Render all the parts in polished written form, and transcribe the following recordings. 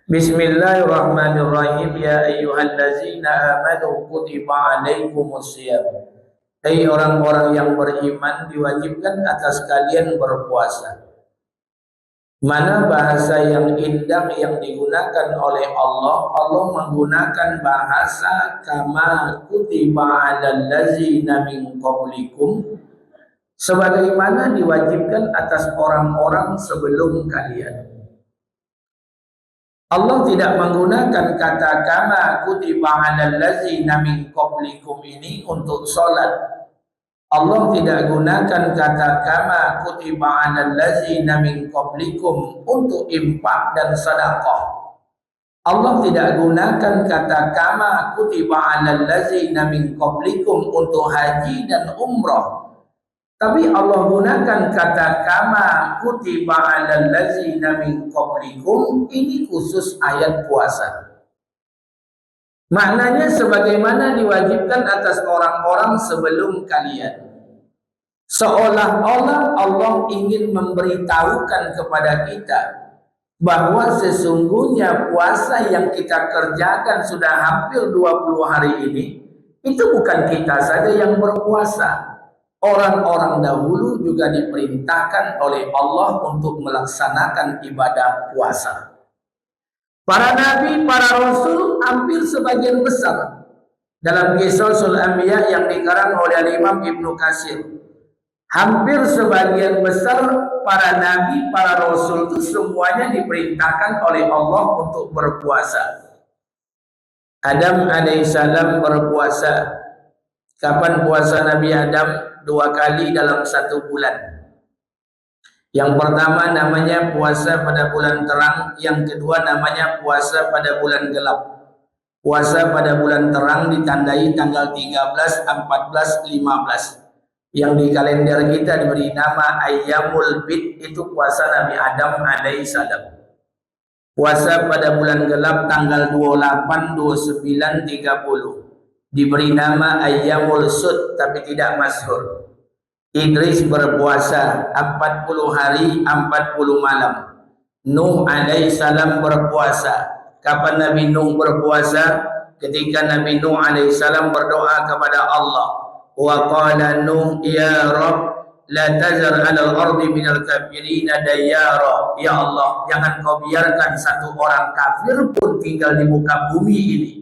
Bismillahirrahmanirrahim. Ya ayyuhallazina amanu kutiba alaikumusiyam. Hai orang-orang yang beriman, diwajibkan atas kalian berpuasa. Mana bahasa yang indah yang digunakan oleh Allah? Allah menggunakan bahasa kama kutiba alal ladzina min qablikum, sebagaimana diwajibkan atas orang-orang sebelum kalian. Allah tidak menggunakan kata kama kutiba alal ladzina min qablikum ini untuk salat. Allah tidak gunakan kata kama kutiba alal ladzina min qablikum untuk infak dan sedekah. Allah tidak gunakan kata kama kutiba alal ladzina min qablikum untuk haji dan umrah. Tapi Allah gunakan kata kama kutiba alal ladzina min qablikum ini khusus ayat puasa. Maknanya sebagaimana diwajibkan atas orang-orang sebelum kalian. Seolah-olah Allah ingin memberitahukan kepada kita bahwa sesungguhnya puasa yang kita kerjakan sudah hampir 20 hari ini, itu bukan kita saja yang berpuasa. Orang-orang dahulu juga diperintahkan oleh Allah untuk melaksanakan ibadah puasa. Para nabi, para rasul hampir sebagian besar dalam Qisasul Anbiya yang dikarang oleh Imam Ibnu Katsir, hampir sebagian besar para nabi, para rasul itu semuanya diperintahkan oleh Allah untuk berpuasa. Adam alaihissalam berpuasa. Kapan puasa Nabi Adam? 2 kali dalam 1 bulan. Yang pertama namanya puasa pada bulan terang, yang kedua namanya puasa pada bulan gelap. Puasa pada bulan terang ditandai tanggal 13, 14, 15. Yang di kalender kita diberi nama Ayyamul Bid, itu puasa Nabi Adam alaihissalam. Puasa pada bulan gelap tanggal 28, 29, 30 diberi nama Ayyamul Sud, tapi tidak masyhur. Idris berpuasa 40 hari 40 malam. Nuh alaihissalam berpuasa. Kapan Nabi Nuh berpuasa? Ketika Nabi Nuh alaihissalam berdoa kepada Allah, wa qala Nuh ya Rabb la tazar 'alal ardi minal kafirina dayyara. Ya Allah, jangan kau biarkan satu orang kafir pun tinggal di muka bumi ini.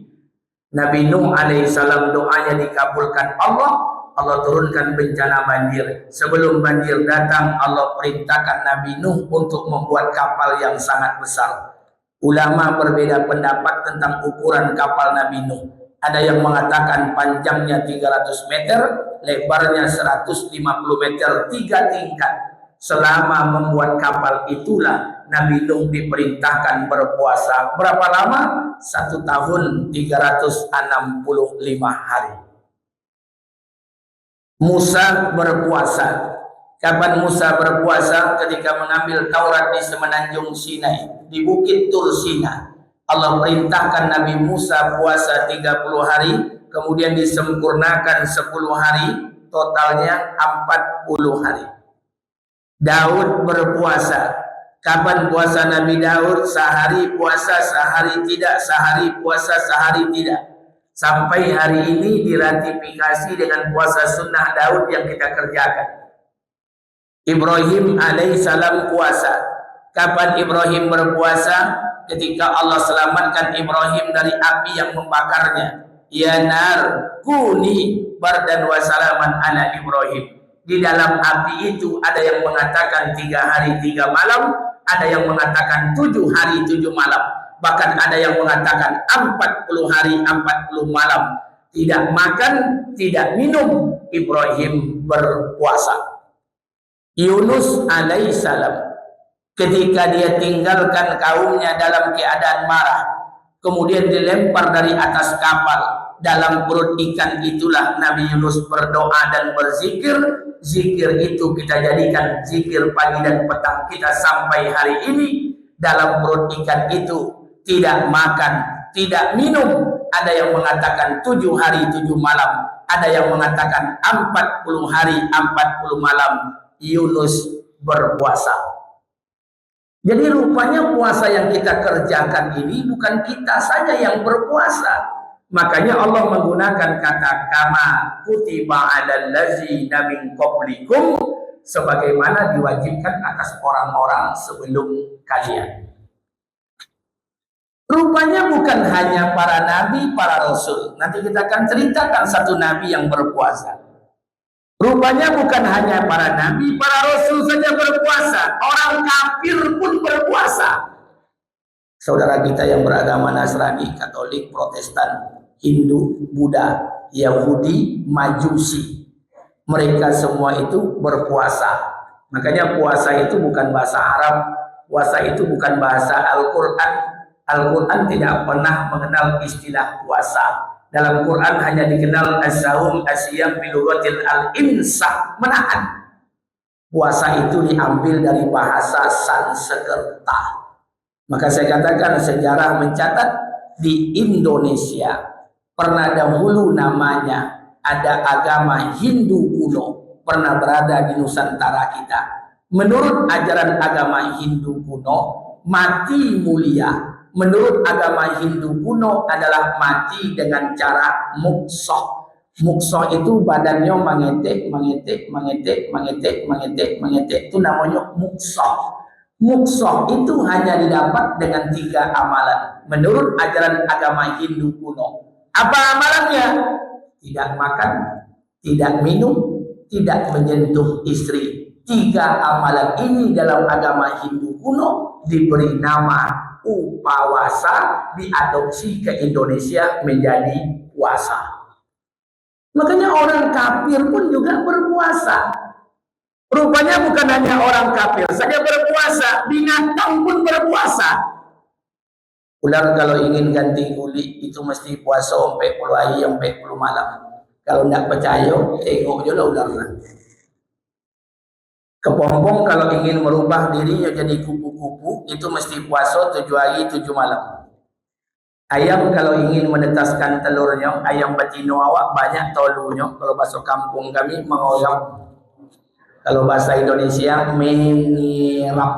Nabi Nuh alaihissalam doanya dikabulkan Allah. Allah turunkan bencana banjir. Sebelum banjir datang, Allah perintahkan Nabi Nuh untuk membuat kapal yang sangat besar. Ulama berbeda pendapat tentang ukuran kapal Nabi Nuh. Ada yang mengatakan panjangnya 300 meter, lebarnya 150 meter, 3 tingkat. Selama membuat kapal itulah Nabi Nuh diperintahkan berpuasa. Berapa lama? 1 tahun 365 hari. Musa berpuasa. Kapan Musa berpuasa? Ketika mengambil Taurat di semenanjung Sinai, di bukit Tur Sina. Allah perintahkan Nabi Musa puasa 30 hari, kemudian disempurnakan 10 hari, totalnya 40 hari. Daud berpuasa. Kapan puasa Nabi Daud? Sehari puasa, sehari tidak, sehari puasa, sehari tidak. Sampai hari ini diratifikasi dengan puasa sunnah Daud yang kita kerjakan. Ibrahim alaihissalam puasa. Kapan Ibrahim berpuasa? Ketika Allah selamatkan Ibrahim dari api yang membakarnya. Ya nar kuni bardan wa salaman ala Ibrahim. Di dalam api itu ada yang mengatakan 3 hari 3 malam, ada yang mengatakan 7 hari 7 malam. Bahkan ada yang mengatakan 40 hari 40 malam. Tidak makan, tidak minum, Ibrahim berpuasa. Yunus alaihissalam, ketika dia tinggalkan kaumnya dalam keadaan marah, kemudian dilempar dari atas kapal, dalam perut ikan itulah Nabi Yunus berdoa dan berzikir. Zikir itu kita jadikan zikir pagi dan petang kita sampai hari ini. Dalam perut ikan itu tidak makan, tidak minum. Ada yang mengatakan 7 hari 7 malam, ada yang mengatakan 40 hari 40 malam Yunus berpuasa. Jadi rupanya puasa yang kita kerjakan ini bukan kita saja yang berpuasa. Makanya Allah menggunakan kata kama kutiba 'alal ladzina min qablikum, sebagaimana diwajibkan atas orang-orang sebelum kalian. Rupanya bukan hanya para nabi, para rasul. Nanti kita akan ceritakan satu nabi yang berpuasa. Rupanya bukan hanya para nabi, para rasul saja berpuasa. Orang kafir pun berpuasa. Saudara kita yang beragama Nasrani, Katolik, Protestan, Hindu, Buddha, Yahudi, Majusi, mereka semua itu berpuasa. Makanya puasa itu bukan bahasa Arab, puasa itu bukan bahasa Al-Quran. Al-Quran tidak pernah mengenal istilah puasa. Dalam Quran hanya dikenal as-sawm, as-siyam bilughatil al-insa, menahan. Puasa itu diambil dari bahasa Sanskerta. Maka saya katakan sejarah mencatat di Indonesia pernah dahulu namanya ada agama Hindu kuno pernah berada di Nusantara kita. Menurut ajaran agama Hindu kuno, mati mulia. Menurut agama Hindu kuno adalah mati dengan cara muksoh. Muksoh itu badannya mengetek. Itu namanya muksoh. Muksoh itu hanya didapat dengan 3 amalan. Menurut ajaran agama Hindu kuno. Apa amalannya? Tidak makan, tidak minum, tidak menyentuh istri. 3 amalan ini dalam agama Hindu kuno diberi nama upawasa, diadopsi ke Indonesia menjadi puasa. Makanya orang kafir pun juga berpuasa. Rupanya bukan hanya orang kafir saja berpuasa, binatang pun berpuasa. Ular kalau ingin ganti kulit itu mesti puasa sampai 10 hari, sampai 10 malam. Kalau tidak percaya, tengok je lah ularnya. Kepompong kalau ingin merubah dirinya jadi kupu-kupu itu mesti puasa 7 hari 7 malam. Ayam kalau ingin menetaskan telurnya, ayam betina awak banyak tolunya. Kalau bahasa kampung kami mengorap. Kalau bahasa Indonesia mengirap.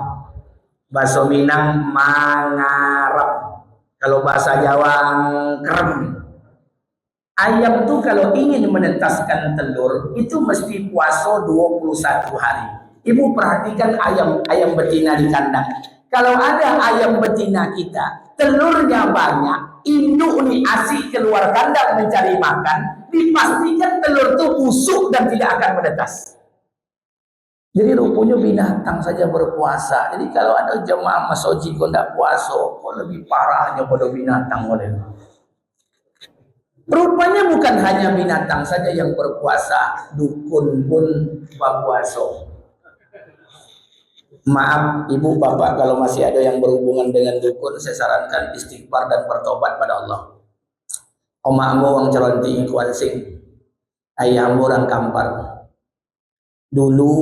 Bahasa Minang mangarap. Kalau bahasa Jawa kerem. Ayam tuh kalau ingin menetaskan telur itu mesti puasa 21 hari. Ibu perhatikan ayam betina di kandang. Kalau ada ayam betina kita, telurnya banyak, induk nih asik keluar kandang mencari makan, dipastikan telur itu busuk dan tidak akan menetas. Jadi rupanya binatang saja berpuasa. Jadi kalau ada jemaah masoji kok tidak puasa, kok lebih parahnya pada binatang model. Rupanya bukan hanya binatang saja yang berpuasa, dukun pun berpuasa. Maaf ibu bapak kalau masih ada yang berhubungan dengan dukun, saya sarankan istighfar dan bertobat pada Allah. Omakmu orang Ceronti Kuan Sing, ayahmu orang Kampar. Dulu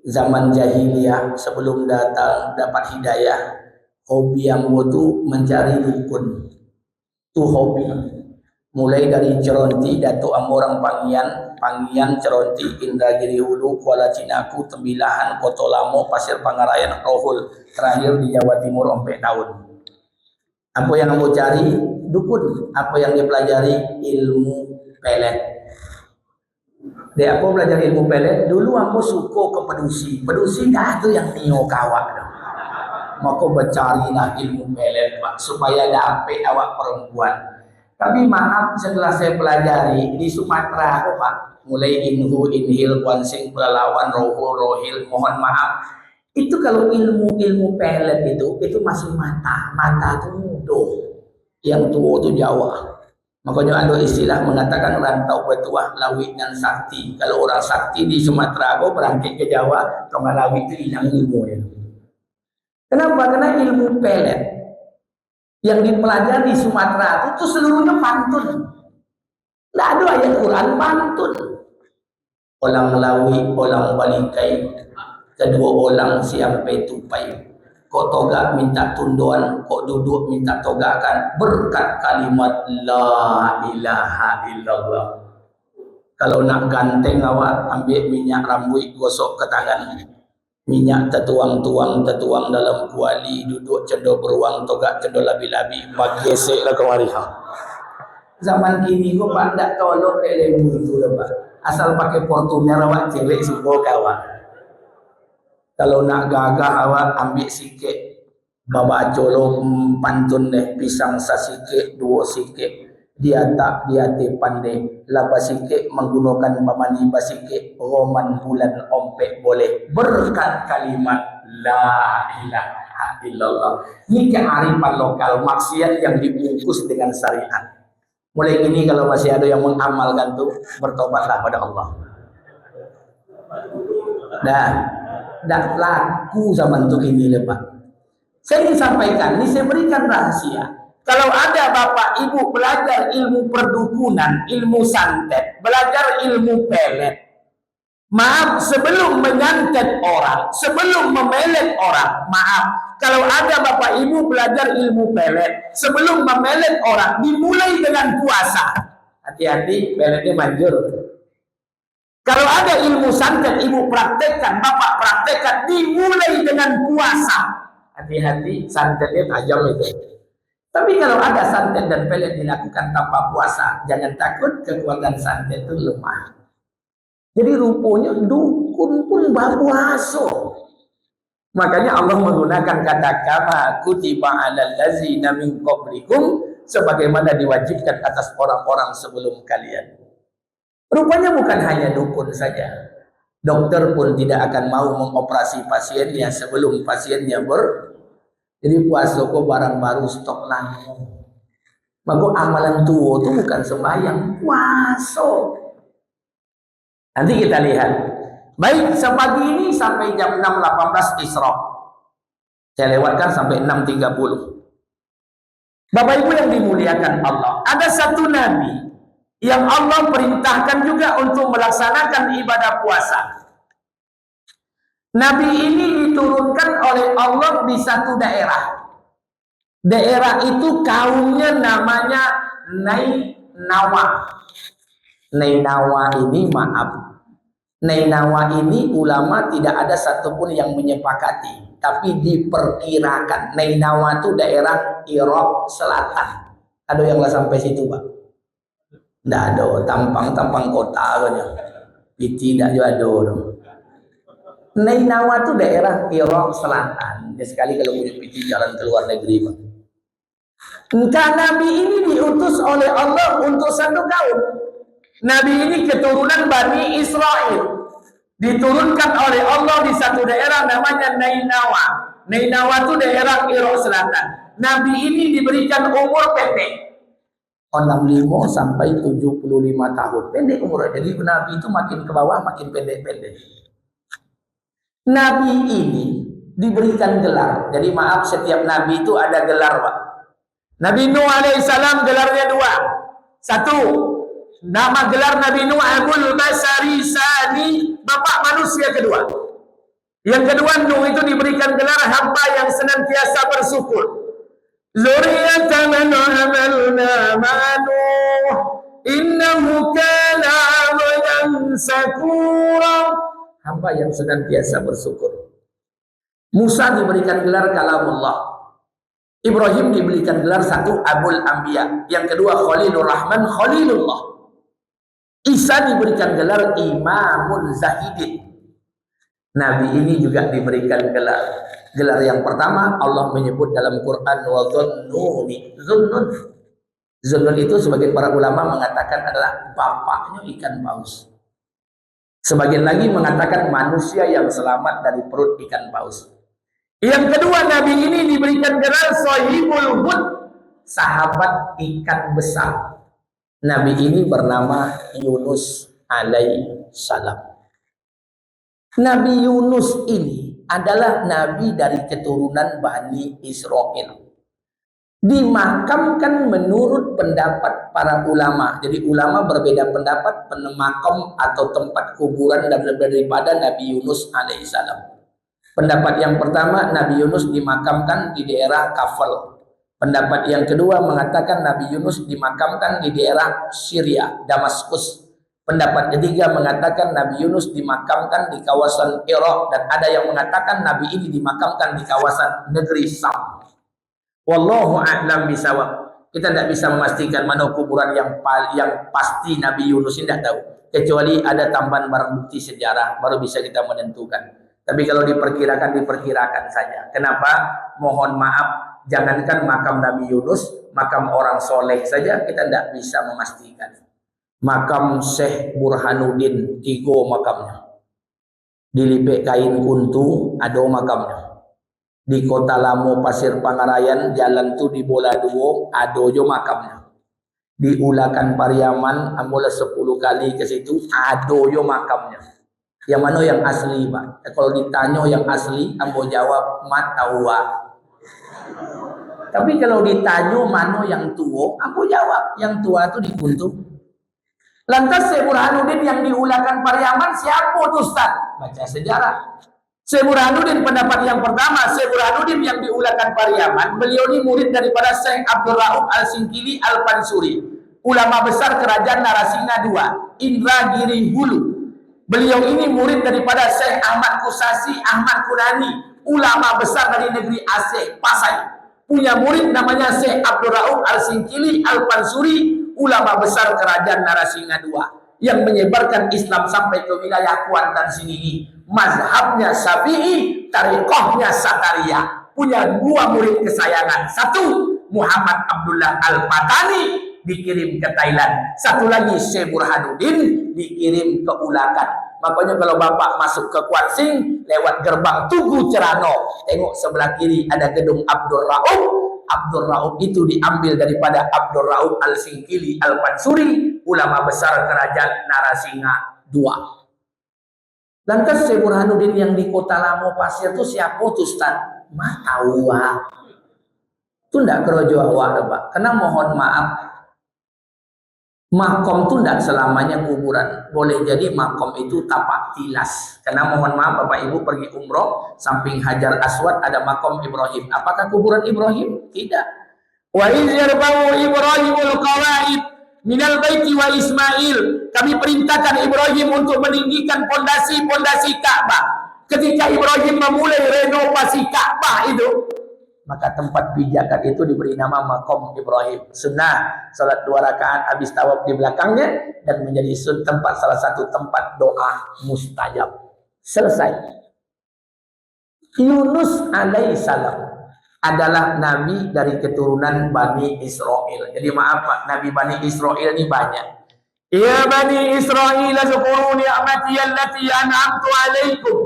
zaman jahiliyah sebelum datang dapat hidayah, hobi yang itu mencari dukun. Itu hobi. Mulai dari Ceronti, Datuk Amorang Pangian, Ceronti, Indragiri Hulu, Kuala Cinaku, Tembilahan, Koto Lamo, Pasir Pangarayan, Rohul, terakhir di Jawa Timur sampai tahun. Apa yang kamu cari? Dukun. Apa yang dipelajari? Ilmu pelet. Dia apa belajar ilmu pelet? Dulu aku suka ke pedusi. Pedusi nggak ada yang nio kawak. Maka bercarilah ilmu pelet, Pak, supaya dapet awak perempuan. Tapi maaf setelah saya pelajari di Sumatera aku Pak, mulai inhu, inhil, kuansing, pelalawan, rohul, rohil, mohon maaf. Itu kalau ilmu pelet itu masih mata itu mudah. Yang tua itu Jawa. Makanya ada istilah mengatakan rantau betuah lawit dan sakti. Kalau orang sakti di Sumatera aku berangkat ke Jawa, tonggal lawit itu hilang ilmunya. Kenapa? Karena ilmu pelet yang dipelajari di Sumatera itu seluruhnya pantun. Tidak ada ayat Quran pantun. Orang lawi, orang balikai, kedua orang siampai tupai. Kok toga minta tunduan, kok duduk minta togakan. Berkat kalimat La ilaha illallah. Kalau nak ganteng awak, ambil minyak rambut gosok ke tangan. minyak tetuang dalam kuali, duduk cendol beruang, togak cendol labi-labi, gesek lah kemari. Zaman kini kok Pak ndak tolong lemu itu lah Pak. Asal pakai Fortuner awak cewek suka kawan. Kalau nak gagah awak ambil sikit, bawa colo pantun deh, pisang sasike, dua sikit. Dia pandai laba sikit menggunakan pamani basike roman bulan ompek boleh berkat kalimat la ilaha illallah. Ini kearifan lokal, maksiat yang dibungkus dengan syariat. Mulai ini kalau masih ada yang mengamalkan tuh, bertobatlah pada Allah. Dah laku zaman tuh ini lepas. Saya ingin sampaikan, ini saya berikan rahasia. Kalau ada bapak ibu belajar ilmu perdukunan, ilmu santet, belajar ilmu pelet, maaf sebelum menyantet orang, sebelum memelet orang, maaf. Kalau ada bapak ibu belajar ilmu pelet, sebelum memelet orang, dimulai dengan puasa. Hati-hati, peletnya manjur. Kalau ada ilmu santet, ibu praktekkan, bapak praktekkan, dimulai dengan puasa. Hati-hati, santetnya tajam itu. Tapi kalau ada santet dan pelet dilakukan tanpa puasa, jangan takut, kekuatan santet itu lemah. Jadi rupanya dukun pun berpuasa. Makanya Allah menggunakan kata kama kutiba 'alal ladzina min qablikum, sebagaimana diwajibkan atas orang-orang sebelum kalian. Rupanya bukan hanya dukun saja. Dokter pun tidak akan mau mengoperasi pasiennya sebelum pasiennya Jadi puasa kok barang baru stok langsung. Maka amalan tua itu bukan sembahyang, puasa. Nanti kita lihat. Baik, sepagi ini sampai jam 6.18 Isra. Saya lewatkan sampai 6.30. Bapak Ibu yang dimuliakan Allah, ada satu nabi yang Allah perintahkan juga untuk melaksanakan ibadah puasa. Nabi ini diturunkan oleh Allah di satu daerah. Daerah itu kaumnya namanya Nainawa. Nainawa ini maaf. Nainawa ini ulama tidak ada satupun yang menyepakati. Tapi diperkirakan. Nainawa itu daerah Irak Selatan. Ada yang nggak sampai situ Pak? Tidak ada. Tampang kota aja. Tidak juga ada. Nainawa itu daerah Irak Selatan. Ya, sekali kalau punya piti jalan ke luar negeri, Pak. Entah Nabi ini diutus oleh Allah untuk satu kaum. Nabi ini keturunan Bani Israel. Diturunkan oleh Allah di satu daerah namanya Nainawa. Nainawa itu daerah Irak Selatan. Nabi ini diberikan umur pendek. 65 sampai 75 tahun. Pendek umurnya. Jadi Nabi itu makin ke bawah makin pendek-pendek. Nabi ini diberikan gelar. Jadi maaf, setiap nabi itu ada gelar, Pak. Nabi Nuh alaihissalam gelarnya dua. Satu, nama gelar Nabi Nuh Abul Basari Sani, bapak manusia kedua. Yang kedua, Nuh itu diberikan gelar hamba yang senantiasa bersyukur. Zuriyatan man hamalna ma'nuh innahu kana 'abdan syakura. Hamba yang senantiasa bersyukur. Musa diberikan gelar kalamullah. Ibrahim diberikan gelar satu Abul Anbiya. Yang kedua Khalilur Rahman, Khalilullah. Isa diberikan gelar Imamun Zahidin. Nabi ini juga diberikan gelar. Gelar yang pertama Allah menyebut dalam Quran wa dhunnuni. Zunnun itu sebagian para ulama mengatakan adalah bapaknya ikan paus. Sebagian lagi mengatakan manusia yang selamat dari perut ikan paus. Yang kedua, Nabi ini diberikan gelar Sahibul Hud, sahabat ikan besar. Nabi ini bernama Yunus alaihi salam. Nabi Yunus ini adalah nabi dari keturunan Bani Israel. Dimakamkan menurut pendapat para ulama. Jadi ulama berbeda pendapat pemakam atau tempat kuburan daripada Nabi Yunus alaihissalam. Pendapat yang pertama, Nabi Yunus dimakamkan di daerah Kafel. Pendapat yang kedua mengatakan Nabi Yunus dimakamkan di daerah Syria, Damaskus. Pendapat ketiga mengatakan Nabi Yunus dimakamkan di kawasan Irak, dan ada yang mengatakan Nabi ini dimakamkan di kawasan negeri Sam. Wallahu a'lam bisawab. Kita tidak bisa memastikan mana kuburan yang pasti Nabi Yunus ini, tidak tahu. Kecuali ada tambahan barang bukti sejarah, baru bisa kita menentukan. Tapi kalau diperkirakan, diperkirakan saja. Kenapa? Mohon maaf, jangankan makam Nabi Yunus, makam orang soleh saja kita tidak bisa memastikan. Makam Syekh Burhanuddin, 3 makamnya. Dilipek kain kuntu, ada makamnya. Di Kota Lamo Pasir Pangarayan, jalan tu di Bola Duo, ada jo makamnya. Di Ulakan Pariaman, ambola 10 kali ke situ, ada jo makamnya. Yang mana yang asli, Pak? Kalau ditanya yang asli, ambo jawab matawa. Tapi kalau ditanya mana yang tua, ambo jawab yang tua itu di kuntu. Lantas Syekh Burhanuddin yang di Ulakan Pariaman siapa tuh Ustaz? Baca sejarah. Syekh Burhanuddin pendapat yang pertama, Syekh Burhanuddin yang di Ulakan Pariaman, beliau ini murid daripada Syekh Abdul Rauf Al-Singkili Al-Pansuri, ulama besar kerajaan Narasinga II, Indragiri Hulu. Beliau ini murid daripada Syekh Ahmad Kusasi Ahmad Kunani, ulama besar dari negeri Aceh, Pasai. Punya murid namanya Syekh Abdul Rauf Al-Singkili Al-Pansuri, ulama besar kerajaan Narasinga II, yang menyebarkan Islam sampai ke wilayah Kuantan sini. Mazhabnya Syafi'i, tariqahnya Satariyah. Punya 2 murid kesayangan. 1 Muhammad Abdullah Al-Patani, dikirim ke Thailand. 1 lagi Syekh Burhanuddin, dikirim ke Ulakan. Makanya kalau bapak masuk ke Kuansing lewat gerbang Tugu Cerano, tengok sebelah kiri ada gedung Abdul Rauf. Abdul Rauf itu diambil daripada Abdul Rauf Al-Singkili Al-Pansuri, ulama besar kerajaan Narasinga II. Lantas Syekh Burhanuddin yang di Kota Lamo Pasir itu siapa tuh Ustaz? Matawa. Itu tidak kerojo awak, Pak. Karena mohon maaf, makom itu tidak selamanya kuburan. Boleh jadi makom itu tapak tilas. Karena mohon maaf Bapak Ibu pergi umroh, samping Hajar Aswad ada makom Ibrahim. Apakah kuburan Ibrahim? Tidak. Wa iz yarfa'u Ibrahimul qawaid minal baiti wa Ismail. Kami perintahkan Ibrahim untuk meninggikan pondasi-pondasi Ka'bah. Ketika Ibrahim memulai renovasi Ka'bah itu, maka tempat pijakan itu diberi nama makom Ibrahim. Sunnah salat 2 rakaat habis tawaf di belakangnya, dan menjadi tempat salah satu tempat doa mustajab. Selesai. Yunus alaihissalam adalah nabi dari keturunan Bani Israel. Jadi maaf Pak, nabi Bani Israel ini banyak. Ya Bani Israel, zukuru ni'mati allati an'amtu alaikum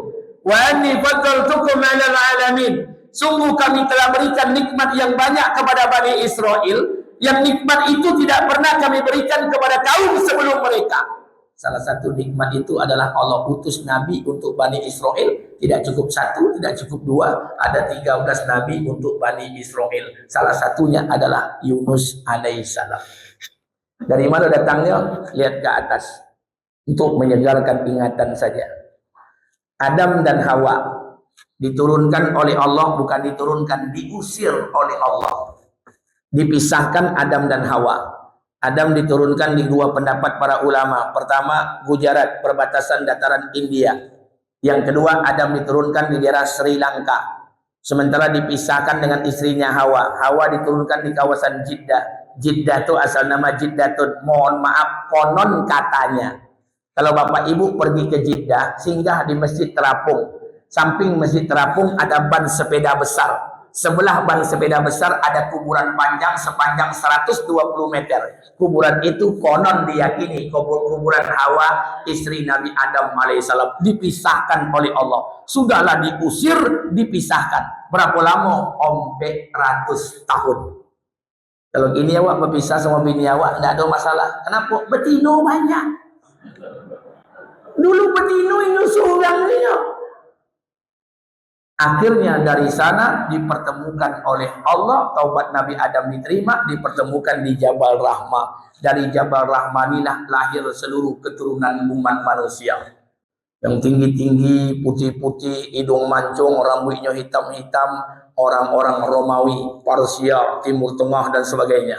wa anni faddaltukum 'alal 'alamin. Sungguh kami telah berikan nikmat yang banyak kepada Bani Israel, yang nikmat itu tidak pernah kami berikan kepada kaum sebelum mereka. Salah satu nikmat itu adalah Allah utus nabi untuk Bani Israel. Tidak cukup 1, tidak cukup 2, ada 13 nabi untuk Bani Israel. Salah satunya adalah Yunus alaihissalam. Dari mana datangnya? Lihat ke atas. Untuk menyegarkan ingatan saja. Adam dan Hawa diturunkan oleh Allah, bukan diturunkan, diusir oleh Allah. Dipisahkan Adam dan Hawa. Adam diturunkan di 2 pendapat para ulama. Pertama, Gujarat, perbatasan dataran India. Yang kedua, Adam diturunkan di daerah Sri Lanka. Sementara dipisahkan dengan istrinya Hawa. Hawa diturunkan di kawasan Jeddah. Jeddah itu asal nama Jeddatun. Mohon maaf, konon katanya, kalau Bapak Ibu pergi ke Jeddah, singgah di Masjid Terapung. Samping Masjid Terapung ada ban sepeda besar. Sebelah ban sepeda besar ada kuburan panjang sepanjang 120 meter. Kuburan itu konon diyakini kuburan Hawa, istri Nabi Adam alaihissalam, dipisahkan oleh Allah. Sudahlah diusir, dipisahkan. Berapa lama? Ompe ratus tahun. Kalau gini awak berpisah sama bini awak, tidak ada masalah. Kenapa? Betino banyak. Dulu betino ini seorang dia. Akhirnya dari sana dipertemukan oleh Allah, taubat Nabi Adam diterima, dipertemukan di Jabal Rahmah. Dari Jabal Rahmah inilah lahir seluruh keturunan umat manusia. Yang tinggi-tinggi, putih-putih, hidung mancung, rambutnya hitam-hitam, orang-orang Romawi, Parsia, Timur Tengah dan sebagainya.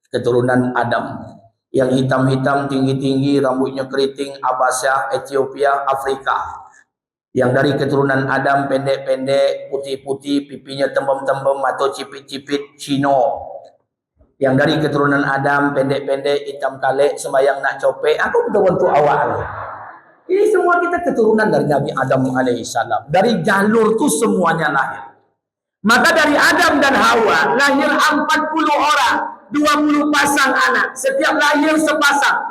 Keturunan Adam. Yang hitam-hitam, tinggi-tinggi, rambutnya keriting, Abbasiyah, Ethiopia, Afrika. Yang dari keturunan Adam, pendek-pendek, putih-putih, pipinya tembem-tembem atau cipit-cipit, Cino. Yang dari keturunan Adam, pendek-pendek, hitam kalek, sembayang nak copek, aku betul untuk awal. Ini semua kita keturunan dari Nabi Adam alaihissalam. Dari jalur itu semuanya lahir. Maka dari Adam dan Hawa lahir 40 orang, 20 pasang anak. Setiap lahir sepasang,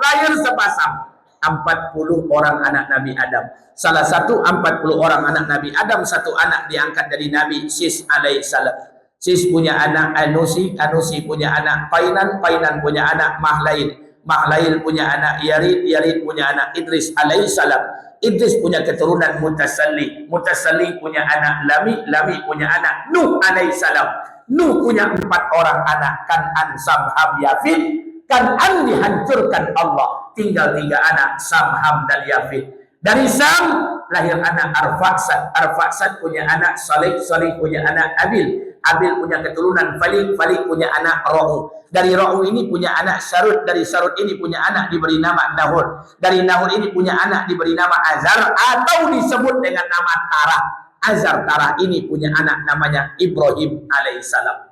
40 orang anak Nabi Adam. Salah satu 40 orang anak Nabi Adam, satu anak diangkat dari Nabi Sis alaihissalam. Sis punya anak Anusi, Anusi punya anak Painan, Painan punya anak Mahlail, Mahlail punya anak Yarid, Yarid punya anak Idris alaihissalam. Idris punya keturunan Mutasalli, Mutasalli punya anak Lami, Lami punya anak Nuh alaihissalam. Nuh punya 4 orang anak, Kan'an, Sam, Ham, Yafid. Kan'an dihancurkan Allah, tinggal 3 anak, Sam, Ham, dan Yafid. Dari Sam lahir anak Arfaksad, Arfaksad punya anak Salih, Salih punya anak Abil, Abil punya keturunan Falik, Falik punya anak Ra'u. Dari Ra'u ini punya anak Sarud, dari Sarud ini punya anak diberi nama Nahur. Dari Nahur ini punya anak diberi nama Azar atau disebut dengan nama Tarah. Azar Tarah ini punya anak namanya Ibrahim alaihissalam.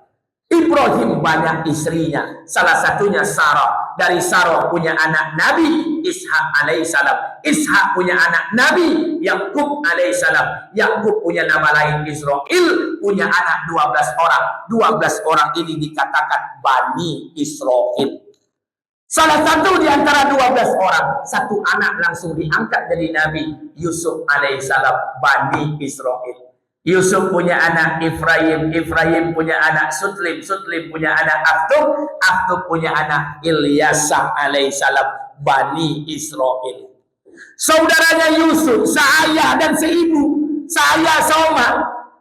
Ibrahim banyak istrinya, salah satunya Sarah. Dari Sarah punya anak Nabi Ishak alaihissalam. Ishak punya anak Nabi Yakub alaihissalam. Yakub punya nama lain Israel, punya anak 12 orang. 12 orang ini dikatakan Bani Israel. Salah satu di antara 12 orang, satu anak langsung diangkat jadi Nabi Yusuf alaihissalam, Bani Israel. Yusuf punya anak Ifraim, Ifraim punya anak Sutlim, Sutlim punya anak Aftub, Aftub punya anak Ilyasa alaihissalam, Bani Israel. Saudaranya Yusuf, seayah dan seibu, seayah seoma,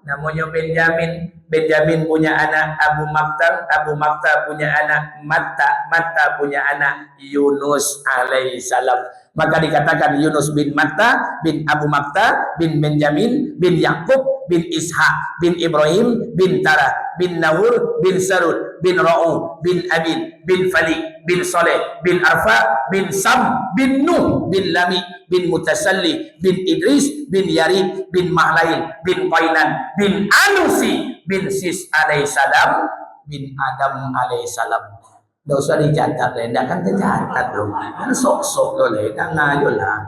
namanya Benjamin. Benjamin punya anak Abu Maktar, Abu Maktar punya anak Matta, Matta punya anak Yunus alaihissalam. Maka dikatakan Yunus bin Matta, bin Abu Maktar, bin Benjamin, bin Yakub, bin Ishak, bin Ibrahim, bin Tarah, bin Nahur, bin Sarud, bin Ra'u, bin Abil, bin Falik, bin Saleh, bin Arfa, bin Sam, bin Nuh, bin Lami, bin Mutasalli, bin Idris, bin Yarid, bin Mahlail, bin Qainan, bin Anusi, bin Sis alaihissalam, bin Adam alaihissalam. Tidak usah dicatat, tidak kan tercatat loh. Kan sok-sok loh, kan ngayo lah.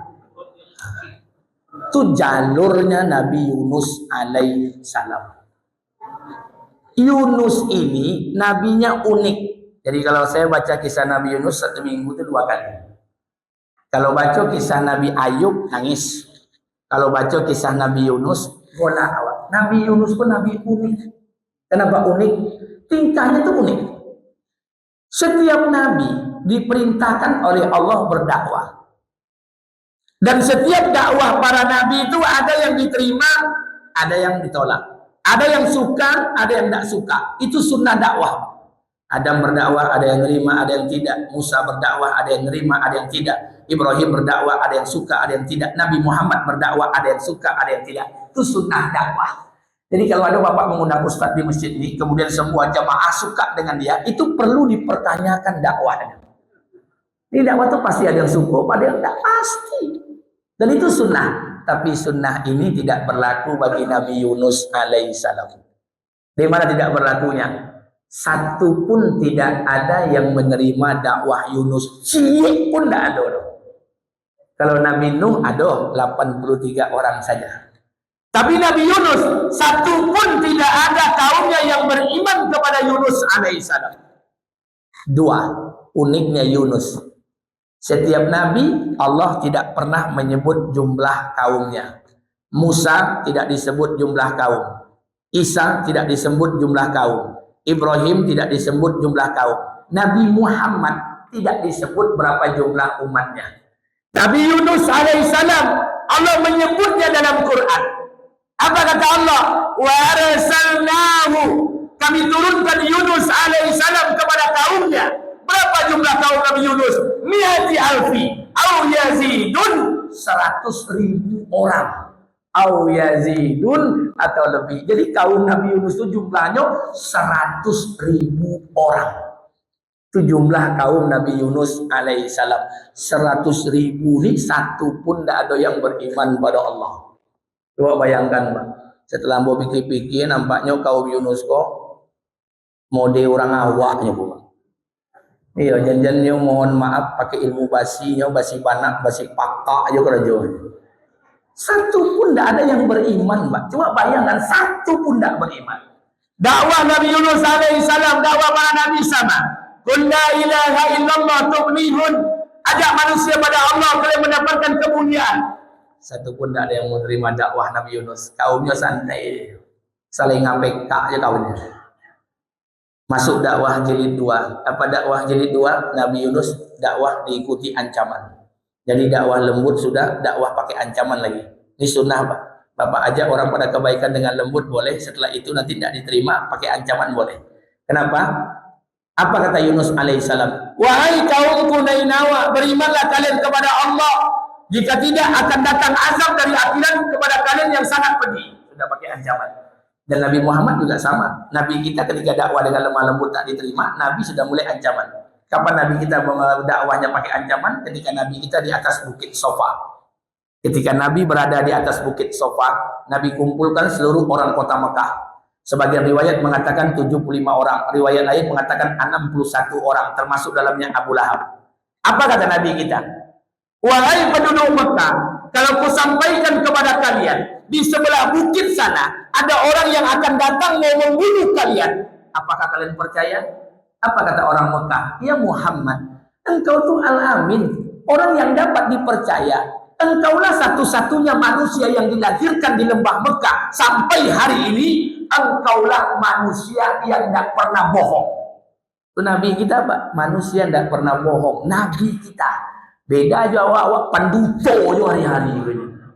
Itu jalurnya Nabi Yunus alaihissalam. Yunus ini nabinya unik. Jadi kalau saya baca kisah Nabi Yunus 1 minggu itu 2 kali. Kalau baca kisah Nabi Ayub nangis. Kalau baca kisah Nabi Yunus bola awak. Nabi Yunus pun nabi unik. Kenapa unik? Tingkahnya itu unik. Setiap nabi diperintahkan oleh Allah berdakwah. Dan setiap dakwah para nabi itu ada yang diterima, ada yang ditolak. Ada yang suka, ada yang tidak suka. Itu sunnah dakwah. Adam berdakwah, ada yang nerima, ada yang tidak. Musa berdakwah, ada yang nerima, ada yang tidak. Ibrahim berdakwah, ada yang suka, ada yang tidak. Nabi Muhammad berdakwah, ada yang suka, ada yang tidak. Itu sunnah dakwah. Jadi kalau ada bapak mengundang ustaz di masjid ini, kemudian semua jamaah suka dengan dia, itu perlu dipertanyakan dakwahnya. Di dakwah itu pasti ada yang suka, ada yang tidak, pasti. Dan itu sunnah. Tapi sunnah ini tidak berlaku bagi Nabi Yunus alaihissalam. Di mana tidak berlakunya? Satu pun tidak ada yang menerima dakwah Yunus. Cie pun tidak ada. Kalau Nabi Nuh ada 83 orang saja. Tapi Nabi Yunus satu pun tidak ada kaumnya yang beriman kepada Yunus alaihissalam. 2, uniknya Yunus. Setiap nabi Allah tidak pernah menyebut jumlah kaumnya. Musa tidak disebut jumlah kaum. Isa tidak disebut jumlah kaum. Ibrahim tidak disebut jumlah kaum. Nabi Muhammad tidak disebut berapa jumlah umatnya. Nabi Yunus alaihissalam Allah menyebutnya dalam Quran. Apa kata Allah? Wa arsalnahu, kami turunkan Yunus alaihissalam kepada kaumnya. Berapa jumlah kaum Nabi Yunus? Mi'ati alfi au yazidun, 100.000 orang. Au yazidun atau lebih. Jadi kaum Nabi Yunus itu jumlahnya 100.000 orang. Itu jumlah kaum Nabi Yunus alaihissalam. 100.000 ini satu pun tidak ada yang beriman pada Allah. Coba bayangkan, Pak. Setelah mau pikir-pikir, nampaknya kaum Yunus kok mode orang awaknya, Bu. Iya, janjiannya mohon maaf pakai ilmu basinya, basi banak, basi pakak aja kerajaan. Satu pun tidak ada yang beriman, Pak. Coba bayangkan, satu pun tidak beriman. Dakwah Nabi Yunus alaihissalam, dakwah para nabi sama. Qul la ilaha illallah tuflihun. Ajak manusia pada Allah, kalian mendapatkan kemuliaan. Satu pun tidak ada yang menerima dakwah Nabi Yunus. Kaumnya santai, saling ngapek aja kaumnya. Masuk dakwah jilid 2. Apa dakwah jilid 2? Nabi Yunus dakwah diikuti ancaman. Jadi dakwah lembut sudah, dakwah pakai ancaman lagi. Ini sunnah, Pak. Bapak ajak orang pada kebaikan dengan lembut boleh, setelah itu nanti tidak diterima, pakai ancaman boleh. Kenapa? Apa kata Yunus alaihissalam? Wahai kaumku Nainawa, berimanlah kalian kepada Allah. Jika tidak akan datang azab dari akhirat kepada kalian yang sangat pedih. Sudah pakai ancaman. Dan Nabi Muhammad juga sama. Nabi kita ketika dakwah dengan lemah lembut tak diterima, Nabi sudah mulai ancaman. Kapan Nabi kita dakwahnya pakai ancaman? Ketika Nabi kita di atas bukit Sofa. Ketika Nabi berada di atas bukit Sofa, Nabi kumpulkan seluruh orang kota Mekah. Sebagian riwayat mengatakan 75 orang, riwayat lain mengatakan 61 orang, termasuk dalamnya Abu Lahab. Apa kata Nabi kita? Wahai penduduk Mekah, kalau ku sampaikan kepada kalian, di sebelah bukit sana ada orang yang akan datang mau membunuh kalian. Apakah kalian percaya? Apa kata orang Mekah? Ya Muhammad, engkau tuh Al-Amin, orang yang dapat dipercaya. Engkaulah satu-satunya manusia yang dilahirkan di lembah Mekah. Sampai hari ini, engkaulah manusia yang tidak pernah bohong. Itu Nabi kita, Pak. Manusia tidak pernah bohong. Nabi kita. Beda aja awak panduto yo hari-hari.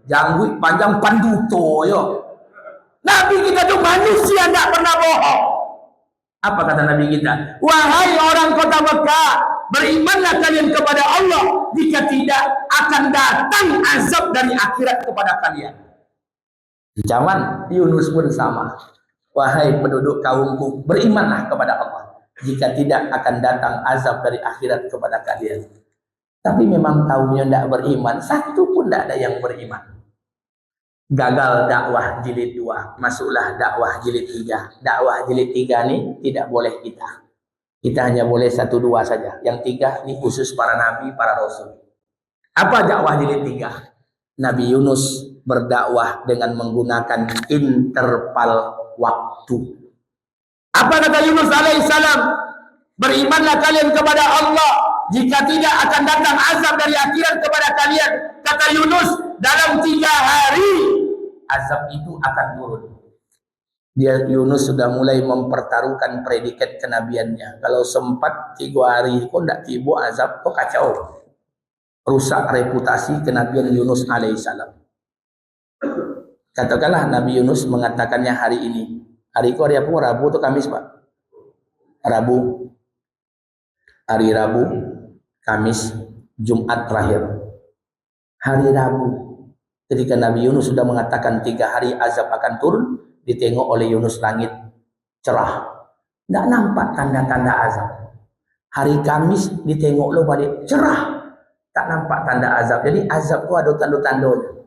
Janggut panjang panduto yo. Nabi kita tuh manusia tidak pernah bohong. Apa kata Nabi kita? Wahai orang kota Mekah, berimanlah kalian kepada Allah, jika tidak akan datang azab dari akhirat kepada kalian. Zaman Yunus pun sama. Wahai penduduk kaumku, berimanlah kepada Allah, jika tidak akan datang azab dari akhirat kepada kalian. Tapi memang kaumnya tidak beriman, satu pun tidak ada yang beriman. Gagal dakwah jilid 2, masuklah dakwah jilid 3. Dakwah jilid 3 ini tidak boleh kita. Kita hanya boleh 1-2 saja. Yang 3 ini khusus para nabi, para rasul. Apa dakwah jilid 3? Nabi Yunus berdakwah dengan menggunakan interval waktu. Apa kata Yunus alaihissalam? Berimanlah kalian kepada Allah, jika tidak akan datang azab dari akhirat kepada kalian. Kata Yunus, dalam 3 hari azab itu akan turun. Dia Yunus sudah mulai mempertaruhkan predikat kenabiannya. Kalau sempat 3 hari kok tidak tiba azab, kok kacau. Rusak reputasi kenabian Yunus alaihissalam. Katakanlah Nabi Yunus mengatakannya hari ini. Hari itu hari apa? Rabu atau Kamis, Pak? Rabu. Hari Rabu, Kamis, Jumat terakhir. Hari Rabu. Ketika Nabi Yunus sudah mengatakan 3 hari azab akan turun, ditengok oleh Yunus langit cerah. Tidak nampak tanda-tanda azab. Hari Kamis ditengok lo balik cerah. Tak nampak tanda azab. Jadi azab itu ada tanda-tandanya.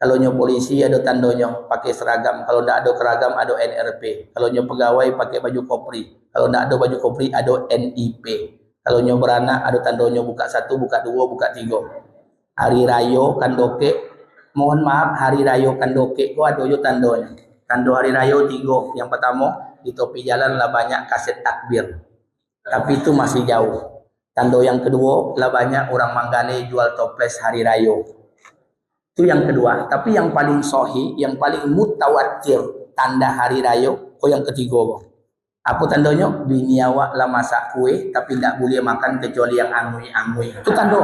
Kalau nyo polisi ada tandanya pakai seragam. Kalau tidak ada seragam ada NRP. Kalau nyo pegawai pakai baju kopri. Kalau tidak ada baju kopri ada NIP. Kalau nyo beranak ada tandanya buka 1, buka 2, buka 3. Hari raya kandoke, mohon maaf, hari raya kandoke kok ada yo tandanya. Tanda hari raya 3. Yang pertama, di topi jalan lah banyak kaset takbir. Tapi itu masih jauh. Tanda yang kedua lah banyak orang Manggane jual toples hari raya. Itu yang kedua. Tapi yang paling sahih, yang paling mutawatir tanda hari raya, yang ketiga. Apa tandanya? Bini awak lah masak kue, tapi tidak boleh makan kecuali yang angui-angui. Itu tanda.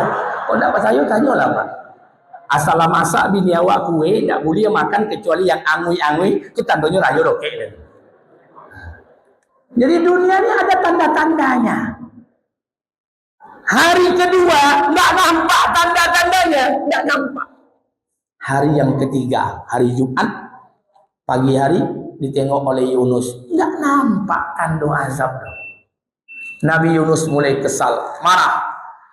Kalau tidak percaya, tanyalah, Pak. Asal masak bini awak kue, tidak boleh makan kecuali yang angui-angui. Itu tandanya raya rokek. Jadi dunia ini ada tanda-tandanya. Hari kedua, tidak nampak tanda-tandanya. Tidak nampak. Hari yang ketiga, hari Jumat, pagi hari, ditengok oleh Yunus. Tidak nampak tanda azab. Nabi Yunus mulai kesal, marah.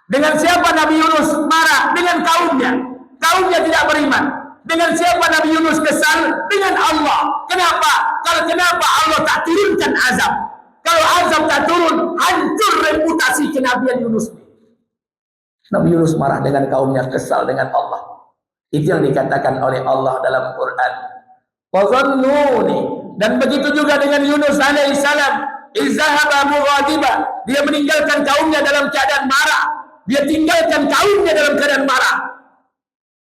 Dengan siapa Nabi Yunus marah? Dengan kaumnya. Kaumnya tidak beriman. Dengan siapa Nabi Yunus kesal? Dengan Allah. Kenapa? Kenapa Allah tak turunkan azab? Kalau azab tak turun, hancur reputasi kenabian Yunus. Nabi Yunus marah dengan kaumnya, kesal dengan Allah. Itu yang dikatakan oleh Allah dalam Quran. Wazannuni, dan begitu juga dengan Yunus alaihissalam. Izahaba mughadiba, dia meninggalkan kaumnya dalam keadaan marah. Dia tinggalkan kaumnya dalam keadaan marah.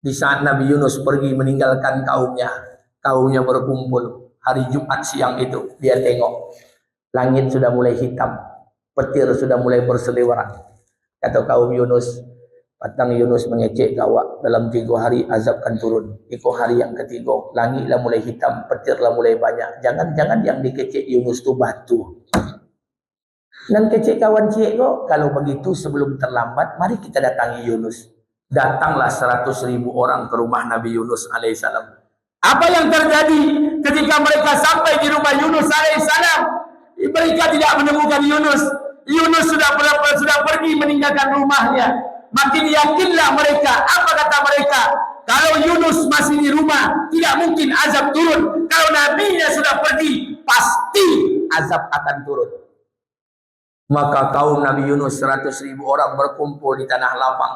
Di saat Nabi Yunus pergi meninggalkan kaumnya, kaumnya berkumpul. Hari Jumat siang itu, dia tengok langit sudah mulai hitam, petir sudah mulai berseliweran. Kata kaum Yunus, patang Yunus mengecek gawak, dalam 3 hari azab akan turun. Iko hari yang ketiga, langitlah mulai hitam, petirlah mulai banyak. Jangan-jangan yang dikecek Yunus tu batu. Dan kecek kawan cik kok, kalau begitu sebelum terlambat, mari kita datangi Yunus. Datanglah 100.000 orang ke rumah Nabi Yunus alaihissalam. Apa yang terjadi ketika mereka sampai di rumah Yunus alaihissalam? Mereka tidak menemukan Yunus. Yunus sudah pergi meninggalkan rumahnya. Makin yakinlah mereka. Apa kata mereka? Kalau Yunus masih di rumah, tidak mungkin azab turun. Kalau nabinya sudah pergi, pasti azab akan turun. Maka kaum Nabi Yunus 100.000 orang berkumpul di tanah lapang.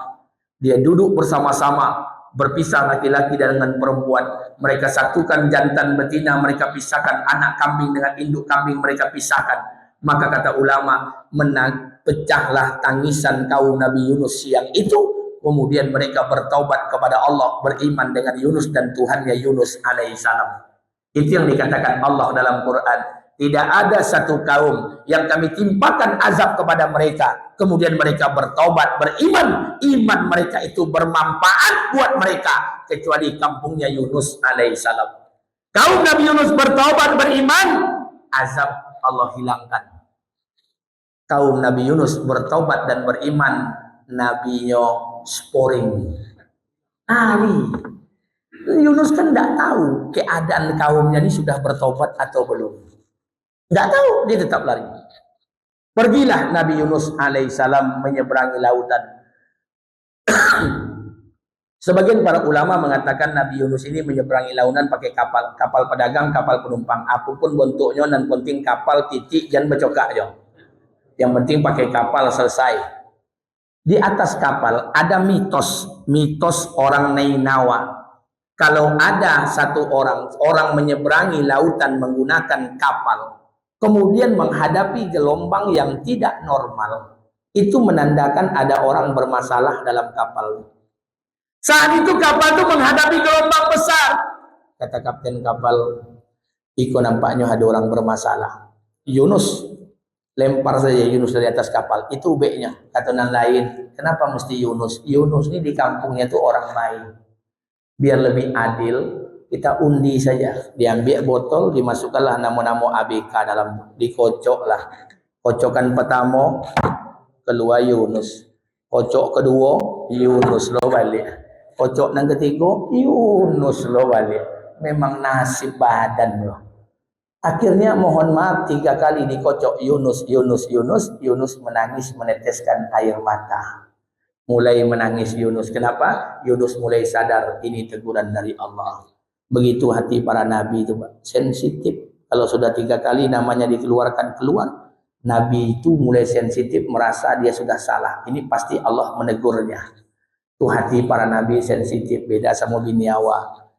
Dia duduk bersama-sama, berpisah laki-laki dengan perempuan. Mereka satukan jantan betina, mereka pisahkan anak kambing dengan induk kambing, mereka pisahkan. Maka kata ulama, pecahlah tangisan kaum Nabi Yunus siang itu. Kemudian mereka bertaubat kepada Allah, beriman dengan Yunus dan Tuhannya Yunus alaihissalam. Itu yang dikatakan Allah dalam Quran. Tidak ada satu kaum yang kami timpakan azab kepada mereka, kemudian mereka bertaubat, beriman, iman mereka itu bermanfaat buat mereka, kecuali kampungnya Yunus alaihissalam. Kaum Nabi Yunus bertaubat, beriman, azab Allah hilangkan. Kaum Nabi Yunus bertaubat dan beriman, nabinya sporing. Yunus kan tidak tahu keadaan kaumnya ini sudah bertaubat atau belum. Tidak tahu, dia tetap lari. Pergilah Nabi Yunus alaihissalam menyeberangi lautan. Sebagian para ulama mengatakan Nabi Yunus ini menyeberangi lautan pakai kapal. Kapal pedagang, kapal penumpang. Apapun bentuknya, dan penting kapal titik jangan bercokak aja. Yang penting pakai kapal selesai. Di atas kapal ada mitos orang Nainawa. Kalau ada satu orang menyeberangi lautan menggunakan kapal, kemudian menghadapi gelombang yang tidak normal, itu menandakan ada orang bermasalah dalam kapal. Saat itu kapal itu menghadapi gelombang besar. Kata kapten kapal, "Iko nampaknya ada orang bermasalah." Yunus, lempar saja Yunus dari atas kapal. Itu ubeknya. Kata yang lain, "Kenapa mesti Yunus? Yunus ini di kampungnya itu orang baik. Biar lebih adil, kita undi saja." Diambil botol, dimasukkanlah nama-nama ABK dalam, dikocoklah. Kocokan pertama keluar Yunus, kocok kedua Yunus lo balik, kocok yang ketiga Yunus lo balik. Memang nasib badan lo. Akhirnya mohon maaf 3 kali dikocok Yunus menangis, meneteskan air mata. Mulai menangis Yunus. Kenapa? Yunus mulai sadar ini teguran dari Allah. Begitu hati para nabi itu, Pak, sensitif. Kalau sudah 3 kali namanya dikeluarkan keluar, nabi itu mulai sensitif, merasa dia sudah salah. Ini pasti Allah menegurnya. Itu hati para nabi sensitif, beda sama biniawa.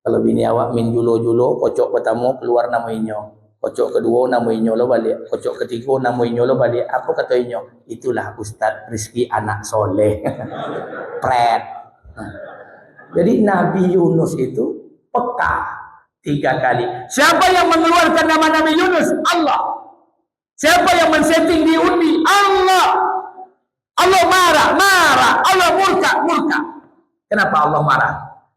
Kalau biniawa min julo-julo, kocok pertama keluar nama inyo, kocok kedua nama inyo lo balik, kocok ketiga nama inyo lo balik. Apa kata inyo? Itulah Ustadz Rizki anak soleh. Pret. Jadi Nabi Yunus itu peka 3 kali. Siapa yang mengeluarkan nama Nabi Yunus? Allah. Siapa yang men-setting di undi? Allah. Allah marah. Allah murka. Kenapa Allah marah?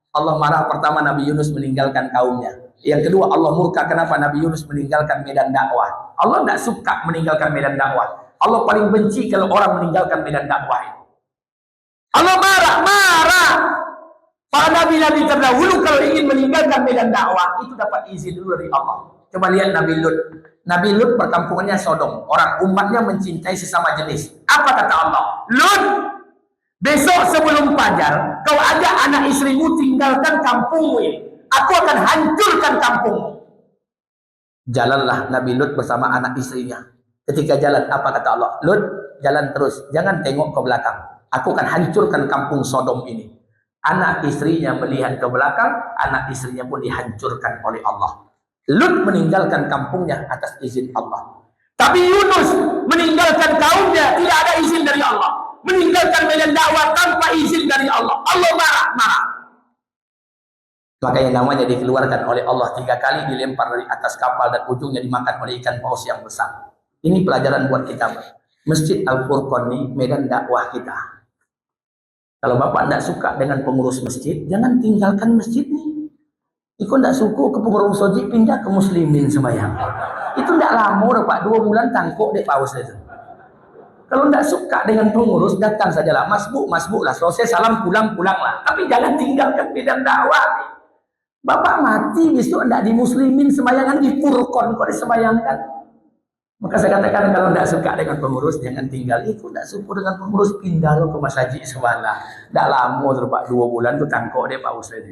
Allah marah pertama Nabi Yunus meninggalkan kaumnya. Yang kedua Allah murka kenapa Nabi Yunus meninggalkan medan dakwah. Allah tidak suka meninggalkan medan dakwah. Allah paling benci kalau orang meninggalkan medan dakwah. Allah marah. Para nabi-nabi terdahulu kalau ingin meninggalkan medan dakwah itu dapat izin dulu dari Allah. Coba lihat Nabi Lut. Nabi Lut perkampungannya Sodom. Orang umatnya mencintai sesama jenis. Apa kata Allah? Lut, besok sebelum fajar, kau ajak anak istrimu tinggalkan kampungmu ini. Aku akan hancurkan kampungmu. Jalanlah Nabi Lut bersama anak istrinya. Ketika jalan, apa kata Allah? Lut, jalan terus. Jangan tengok ke belakang. Aku akan hancurkan kampung Sodom ini. Anak istrinya melihat ke belakang, anak istrinya pun dihancurkan oleh Allah. Lut meninggalkan kampungnya atas izin Allah. Tapi Yunus meninggalkan kaumnya tidak ada izin dari Allah. Meninggalkan medan dakwah tanpa izin dari Allah. Allah marah. Makanya namanya dikeluarkan oleh Allah 3 kali, dilempar dari atas kapal dan ujungnya dimakan oleh ikan paus yang besar. Ini pelajaran buat kita. Masjid Al-Furqan ini medan dakwah kita. Kalau Bapak tidak suka dengan pengurus masjid, jangan tinggalkan masjid ini. Iko tidak suka ke pengurus masjid, pindah ke muslimin sembahyang. Itu tidak lama, Pak. 2 bulan tangkuk dek paus itu. Kalau tidak suka dengan pengurus, datang sajalah. Masbuk lah. Selesai salam, pulang lah. Tapi jangan tinggalkan medan dakwah. Bapak mati, besok tidak di muslimin sembayangan, di Furqan kok disembayangkan. Maka saya katakan kalau tidak suka dengan pengurus, jangan tinggal. Itu tidak suka dengan pengurus, pindah lo ke masjid sebelah. Tidak lama Pak, 2 bulan itu tangkuk deh Pak Ustaz.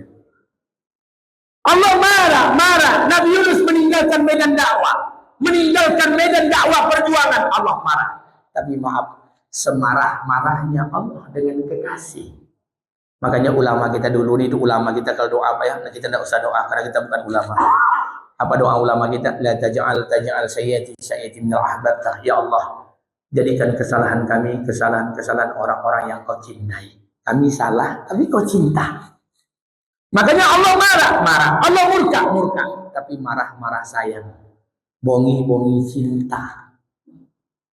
Allah marah. Nabi Yunus meninggalkan medan dakwah, meninggalkan medan dakwah perjuangan. Allah marah. Tapi maaf, semarah-marahnya Allah dengan kekasih. Makanya ulama kita dulu itu ulama kita kalau doa apa ya, kita tidak usah doa karena kita bukan ulama. Apa doa ulama kita? La taj'al sayyati minal ahbabta. Ya Allah, jadikan kesalahan kami kesalahan orang-orang yang kau cintai. Kami salah tapi kau cinta. Makanya Allah marah. Allah murka. Tapi marah sayang. Bongi cinta.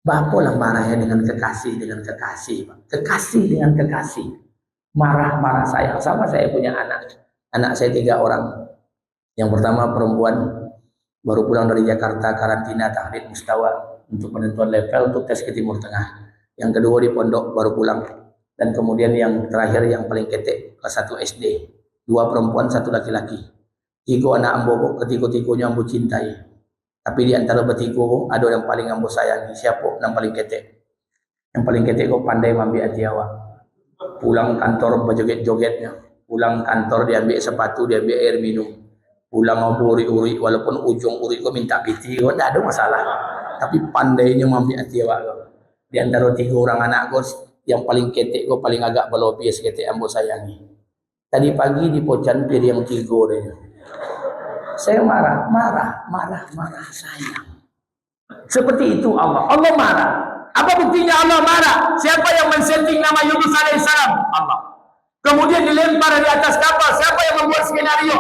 Bapalah marahnya dengan kekasih. Kekasih dengan kekasih. Marah sayang. Sama saya punya anak. Anak saya 3 orang. Yang pertama perempuan, baru pulang dari Jakarta, karantina tahdid mustawa untuk penentuan level untuk tes ke Timur Tengah. Yang kedua di pondok, baru pulang. Dan kemudian yang terakhir yang paling ketek, kelas 1 SD. 2 perempuan, 1 laki-laki. 3 anak ambo, ketiga-tiganya ambo cintai. Tapi di antara bertiga, ada yang paling ambo sayangi. Siapa yang paling ketek? Yang paling ketek kok pandai mambi hati awak. Pulang kantor berjoget-jogetnya. Pulang kantor diambil sepatu, diambil air minum. Pulang ngobrol uri-uri, walaupun ujung uri kau minta piti, kau tidak ada masalah. Tapi pandainya mampi hati awak kau. Di antara 3 orang anak kau, yang paling ketek kau paling agak berlobby seketek ambo sayangi. Tadi pagi di Pocan pilih yang 3 deh. Saya marah sayang. Seperti itu Allah marah. Apa buktinya Allah marah? Siapa yang men-setting nama Yunus alaihissalam? Allah. Kemudian dilempar di atas kapal. Siapa yang membuat skenario?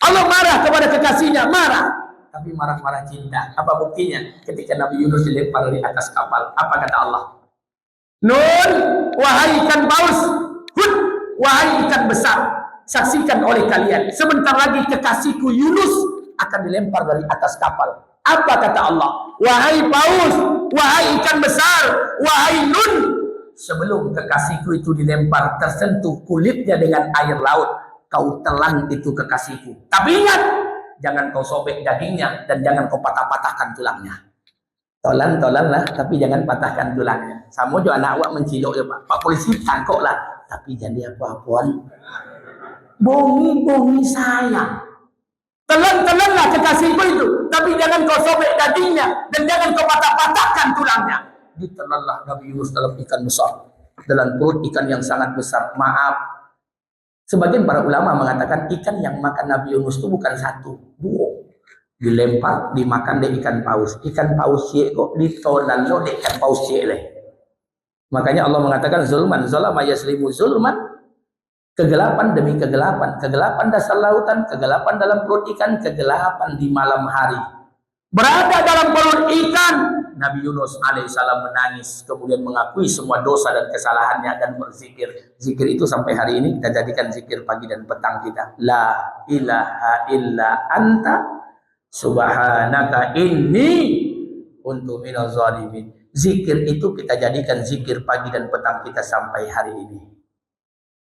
Allah marah kepada kekasihnya, marah. Tapi marah cinta. Apa buktinya? Ketika Nabi Yunus dilempar di atas kapal. Apa kata Allah? Nun, wahai ikan paus. Hud, wahai ikan besar. Saksikan oleh kalian. Sebentar lagi kekasihku Yunus akan dilempar dari atas kapal. Apa kata Allah? Wahai paus, wahai ikan besar, wahai Nun. Sebelum kekasihku itu dilempar, tersentuh kulitnya dengan air laut. Kau telan itu kekasihku. Tapi ingat, jangan kau sobek dagingnya dan jangan kau patah-patahkan tulangnya. Tolan lah, tapi jangan patahkan tulangnya. Sama juga anak awak menciduk ya Pak. Pak polisi tangkok lah, tapi jadi apa-apaan. Bongi sayang. Telan-telanlah kekasihku itu, tapi jangan kau sobek dagingnya dan jangan kau patah-patahkan tulangnya. Ditelanlah Nabi Yunus dalam ikan besar, dalam perut ikan yang sangat besar. Maaf. Sebagian para ulama mengatakan ikan yang makan Nabi Yunus itu bukan 1, 2. Dilempar, dimakan deh ikan paus. Ikan paus ye kok ditolan lo deh ikan paus ye leh. Makanya Allah mengatakan zulman, zalama yaslimu zulman. Kegelapan demi kegelapan. Kegelapan dasar lautan, kegelapan dalam perut ikan, kegelapan di malam hari. Berada dalam perut ikan, Nabi Yunus alaihissalam menangis, kemudian mengakui semua dosa dan kesalahannya dan berzikir. Zikir itu sampai hari ini kita jadikan zikir pagi dan petang kita. La ilaha illa anta subhanaka inni kuntu minaz zalimin. Zikir itu kita jadikan zikir pagi dan petang kita sampai hari ini.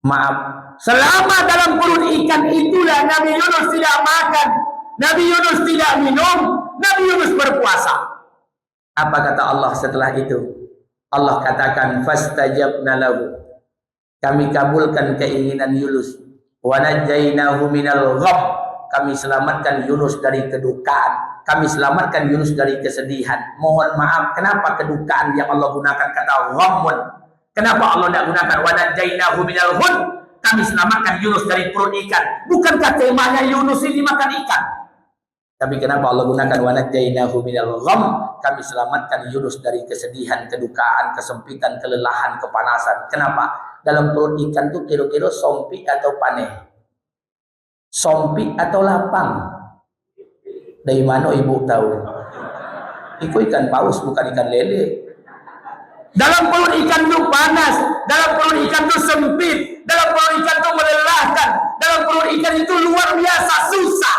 Maaf, selama dalam perut ikan itulah Nabi Yunus tidak makan, Nabi Yunus tidak minum, Nabi Yunus berpuasa. Apa kata Allah setelah itu? Allah katakan fastajabna lahu. Kami kabulkan keinginan Yunus. Wa najainahu minal gham. Kami selamatkan Yunus dari kedukaan. Kami selamatkan Yunus dari kesedihan. Mohon maaf, kenapa kedukaan yang Allah gunakan kata ghammun? Kenapa Allah tidak gunakan wa najainahu minal gham? Kami selamatkan Yunus dari perut ikan. Bukankah temanya Yunus ini makan ikan? Tapi kenapa Allah gunakan wa najainahu minal gham? Kami selamatkan Yunus dari kesedihan, kedukaan, kesempitan, kelelahan, kepanasan. Kenapa? Dalam perut ikan itu kira-kira sompi atau paneh? Sompi atau lapang? Dari mana ibu tahu? Itu ikan paus, bukan ikan lele. Dalam perut ikan itu panas, dalam perut ikan itu sempit, dalam perut ikan itu melelahkan, dalam perut ikan itu luar biasa susah.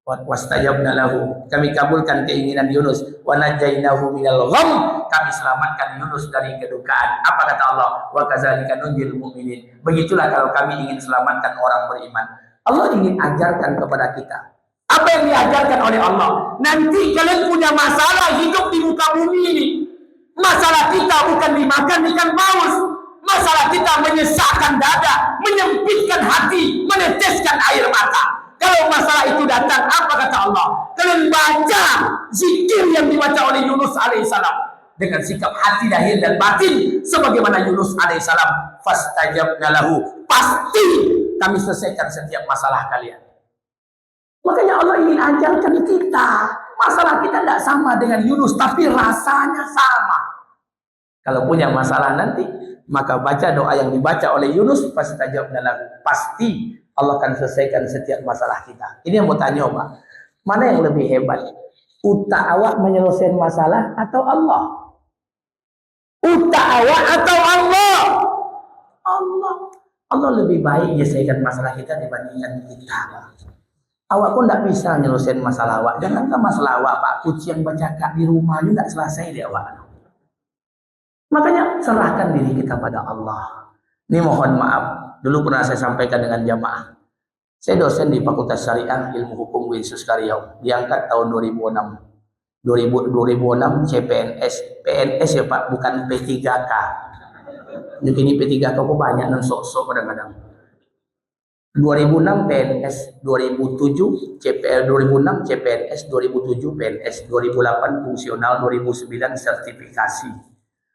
Wastajabna lahu, kami kabulkan keinginan Yunus. Wa najainahu minal gham, kami selamatkan Yunus dari kedukaan. Apa kata Allah? Wa kadzalika nunjil mu'minin. Begitulah kalau kami ingin selamatkan orang beriman. Allah ingin ajarkan kepada kita apa yang diajarkan oleh Allah. Nanti kalian punya masalah hidup di muka bumi ini. Masalah kita bukan dimakan ikan paus. Masalah kita menyesakkan dada, menyempitkan hati, meneteskan air mata. Kalau masalah itu datang, apa kata Allah? Kalian baca zikir yang dibaca oleh Yunus alaihissalam dengan sikap hati lahir dan batin sebagaimana Yunus alaihissalam. Fastajabna lahu, pasti kami selesaikan setiap masalah kalian. Makanya Allah ingin ajarkan kita, masalah kita tidak sama dengan Yunus, tapi rasanya sama. Kalau punya masalah nanti, maka baca doa yang dibaca oleh Yunus, fastajabna lahu, pasti Allah akan selesaikan setiap masalah kita. Ini yang mau tanya, Pak. Mana yang lebih hebat? Uta awak menyelesaikan masalah atau Allah? Uta awak atau Allah? Allah. Allah lebih baik menyelesaikan masalah kita dibandingkan kita. Awak pun tidak bisa menyelesaikan masalah awak. Jangankan masalah awak, Pak. Kucing bercakap di rumah juga tidak selesai dia, awak. Makanya serahkan diri kita pada Allah. Ini mohon maaf. Dulu pernah saya sampaikan dengan jamaah. Saya dosen di Fakultas Syariah Ilmu Hukum Winsus Karyau. Diangkat tahun 2006. 2006 CPNS. PNS ya Pak, bukan P3K. Ini P3K kok banyak non sok-sok kadang-kadang. 2006 PNS, 2007 CPL, 2006 CPNS, 2007 PNS, 2008 fungsional, 2009 sertifikasi.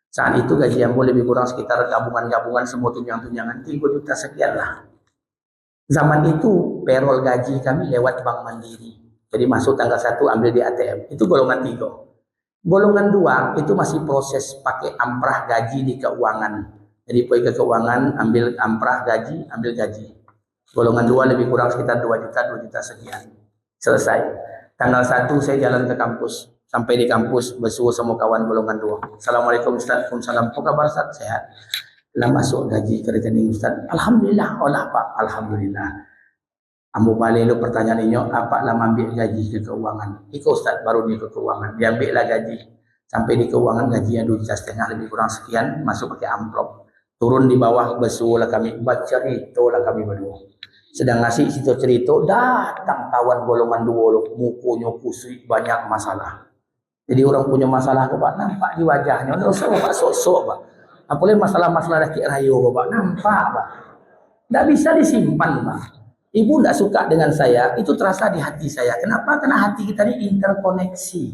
Saat itu gaji Ambo lebih kurang sekitar gabungan-gabungan semua tunjangan-tunjangan 3 juta sekian lah. Zaman itu payroll gaji kami lewat Bank Mandiri. Jadi masuk tanggal 1 ambil di ATM. Itu golongan 3. Golongan 2 itu masih proses pakai amprah gaji di keuangan. Jadi pergi ke keuangan, ambil amprah gaji, ambil gaji. Golongan 2 lebih kurang sekitar 2 juta sekian. Selesai. Tanggal 1 saya jalan ke kampus. Sampai di kampus bersuruh sama kawan golongan 2. Assalamualaikum Ustaz. Waalaikumsalam. Apa kabar Ustaz? Sehat. Lah masuk gaji ke rekening Ustaz. Alhamdulillah. Olah Pak. Alhamdulillah. Amu balik lu pertanyaan ini, apa lama ambil gaji ke keuangan? Iko Ustaz baru dia ke keuangan. Diambil lah gaji. Sampai di keuangan gajinya 2,5 juta lebih kurang sekian. Masuk pakai amplop. Turun di bawah bersuruh lah kami. Baca cerita lah kami berdua. Sedang ngasih situ cerita. Datang kawan golongan 2. Mukunya kusui banyak masalah. Jadi orang punya masalah Pak, nampak di wajahnya. Tidak usah Pak sok-sok Pak. Apalagi masalah-masalah laki rayu Pak, nampak Pak. Tidak bisa disimpan Pak. Ibu tidak suka dengan saya, itu terasa di hati saya. Kenapa? Karena hati kita ini interkoneksi.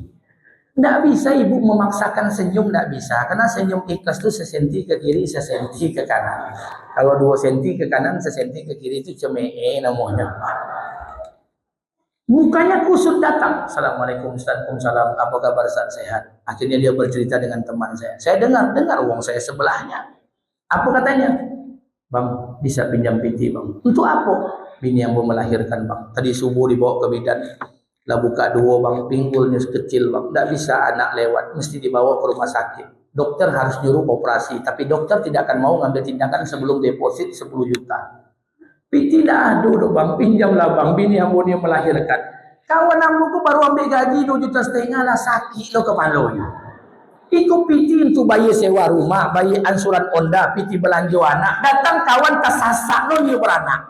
Tidak bisa ibu memaksakan senyum, tidak bisa. Karena senyum ikhlas itu sesenti ke kiri, sesenti ke kanan. Kalau 2 senti ke kanan, sesenti ke kiri itu cemee namanya. Mukanya kusut datang. Assalamualaikum Ustaz. Waalaikumsalam. Apa kabar Ustaz? Sehat. Akhirnya dia bercerita dengan teman saya. Saya dengar uang saya sebelahnya. Apa katanya? Bang, bisa pinjam PT bang. Untuk apa? Bini yang mau melahirkan bang. Tadi subuh dibawa ke bidan. Lah buka 2 bang, pinggulnya kecil bang. Tidak bisa anak lewat. Mesti dibawa ke rumah sakit. Dokter harus nyuruh operasi. Tapi dokter tidak akan mau ngambil tindakan sebelum deposit 10 juta. Tidak ada bang, pinjamlah bang, bini ambonya melahirkan. Kawan amboku baru ambil gaji 2,5 juta lah, sakit lo kepalanya. Ikut piti untuk bayi sewa rumah, bayi ansuran onda, piti belanja anak. Datang kawan tersasak lo ni beranak.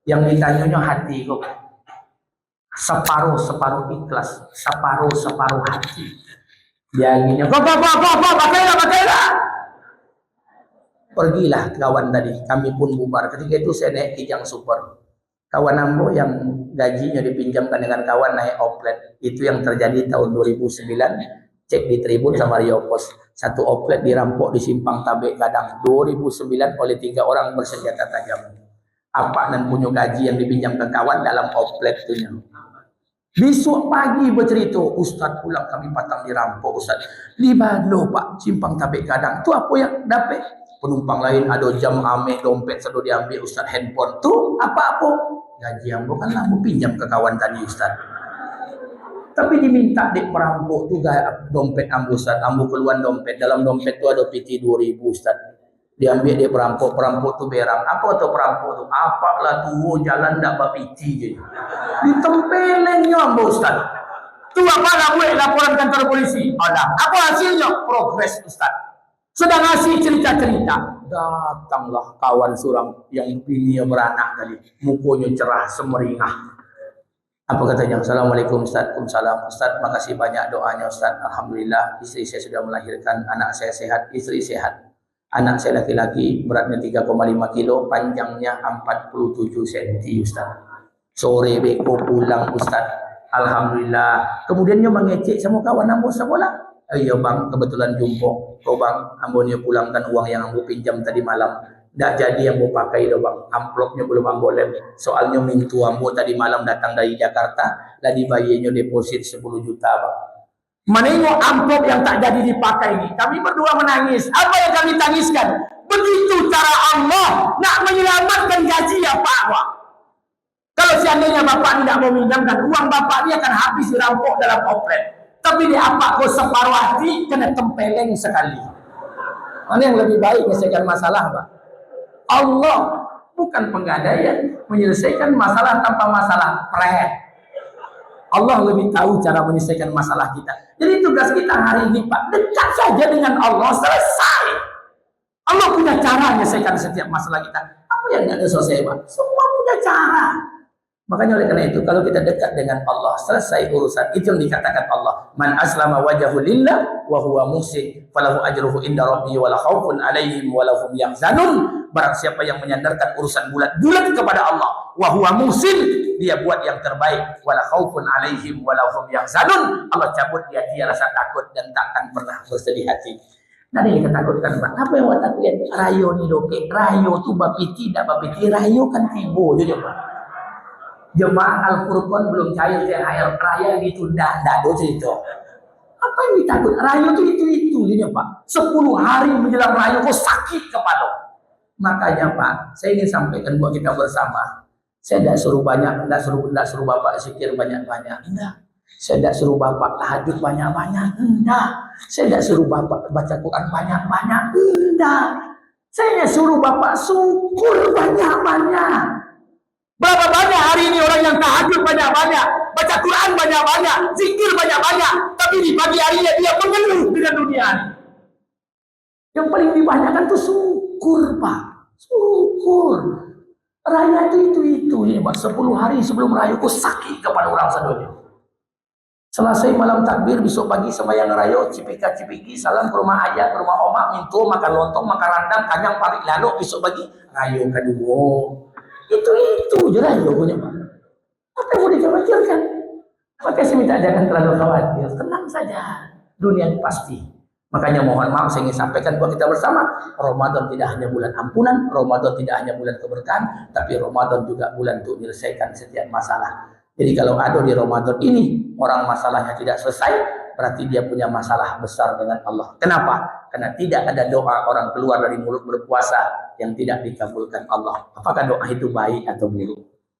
Yang ditanyanya hati kok. separuh ikhlas, separuh hati. Dia gini, pakailah. Pergilah kawan tadi, kami pun bubar. Ketika itu saya naik kijang super. Kawan Ambo yang gajinya dipinjamkan dengan kawan naik oplet. Itu yang terjadi tahun 2009. Cek di Tribun sama Rio Pos. Satu oplet dirampok di Simpang Tabek Gadang 2009 oleh 3 orang bersenjata tajam. Apa dan punya gaji yang dipinjamkan kawan dalam oplet itu. Besok pagi bercerita, Ustaz pulang kami patang dirampok Ustaz. Di Balo Pak, Simpang Tabek Gadang. Itu apa yang dapat? Penumpang lain ada jam ame, dompet sudah diambil Ustaz, handphone. Tu apa-apa? Gaji yang bukan lah, pinjam ke kawan tadi Ustaz. Tapi diminta dek perampok tu dompet ambo Ustaz. Ambo keluar dompet. Dalam dompet tu ada PT 2000 Ustaz. Diambil dia perampok tu berang. Apa tu perampok tu? Apalah tu jalan dak bapiti je. Ditempelengnya ambo Ustaz. Tu apa nak buat laporan kantor polisi? Alah, apa hasilnya? Progres Ustaz. Sedang ngasih cerita-cerita. Datanglah kawan suram yang bini beranak tadi. Mukanya cerah semeringah. Apa katanya? Assalamualaikum Ustaz. Waalaikumsalam Ustaz. Makasih banyak doanya Ustaz. Alhamdulillah istri saya sudah melahirkan. Anak saya sehat. Istri sehat. Anak saya laki-laki beratnya 3,5 kilo. Panjangnya 47 cm Ustaz. Sore beko pulang Ustaz. Alhamdulillah. Kemudiannya mengecek sama kawan ambo sekolah. Iya bang, kebetulan jumpa. Oh bang, ambo ni pulangkan uang yang ambo pinjam tadi malam. Tak jadi ambo pakai dah bang. Amplopnya belum ambo lem. Soalnya mintu ambo tadi malam datang dari Jakarta. Dah dibayarnya deposit 10 juta bang. Mananya amplop yang tak jadi dipakai ni. Kami berdua menangis. Apa yang kami tangiskan? Begitu cara Allah nak menyelamatkan gaji apa bang? Kalau seandainya bapak tidak mau minjamkan, uang bapak ni akan habis dirampok dalam oplet. Tapi di apa kau separuh hati kena tempeleng sekali. Mana yang lebih baik menyelesaikan masalah, Pak? Allah bukan penggadaian, menyelesaikan masalah tanpa masalah. Allah lebih tahu cara menyelesaikan masalah kita. Jadi tugas kita hari ini, Pak, dekat saja dengan Allah, selesai. Allah punya cara menyelesaikan setiap masalah kita. Apa yang tidak ada selesai, Pak? Semua punya cara. Makanya oleh karena itu, kalau kita dekat dengan Allah, selesai urusan. Itu yang dikatakan Allah. Man aslama wajhahu lillah wa huwa muhsin falahu ajruhu inda rabbih wa la khaufun alaihim wa lahum yahzanun. Barang siapa yang menyandarkan urusan bulat-bulat kepada Allah, wa huwa muhsin, dia buat yang terbaik, wa la khaufun alaihim wa lahum yahzanun. Allah cabut dia rasa takut dan takkan pernah bersedih hati. Nah, ini kita takutkan, Pak. Apa yang awak takutkan? Rayo ni doke. Rayo tu bapiti tak bapiti. Rayo kan tibo je, Pak. Jemaah Al-Furqan belum cair THR raya ditunda, tidak ada cerita. Apa yang ditakut? Raya itu dia Pak. 10 hari menjelang raya kok sakit kepala. Makanya Pak, saya ingin sampaikan buat kita bersama. Saya tidak suruh banyak, tidak suruh Bapak zikir banyak-banyak. Enggak. Saya tidak suruh Bapak tahajud banyak-banyak. Enggak. Saya tidak suruh Bapak baca Quran banyak-banyak. Enggak. Saya suruh Bapak syukur banyak-banyak. Berapa banyak hari ini orang yang tahajud banyak-banyak, baca Quran banyak-banyak, zikir banyak-banyak, tapi di pagi harinya dia mengeluh dengan dunia ini. Yang paling dibanyakan itu syukur, Pak. Syukur. Raya itu ya, Pak. 10 hari sebelum raya kok sakit kepada orang sadonya. Selesai malam takbir, besok pagi sembahyang raya, cipika-cipiki, salam ke rumah ayah, ke rumah omak, minto, makan lontong, makan randang, kanyang parik lalu, besok pagi raya kedua. Itu je lah jawabannya, Pak. Apa yang mau dikhawatirkan? Maka saya minta jangan terlalu khawatir, tenang saja, dunia pasti. Makanya mohon maaf saya ingin sampaikan buat kita bersama, Ramadan tidak hanya bulan ampunan, Ramadan tidak hanya bulan keberkahan, tapi Ramadan juga bulan untuk menyelesaikan setiap masalah. Jadi kalau ada di Ramadan ini orang masalahnya tidak selesai, berarti dia punya masalah besar dengan Allah. Kenapa? Karena tidak ada doa orang keluar dari mulut berpuasa yang tidak dikabulkan Allah. Apakah doa itu baik atau buruk?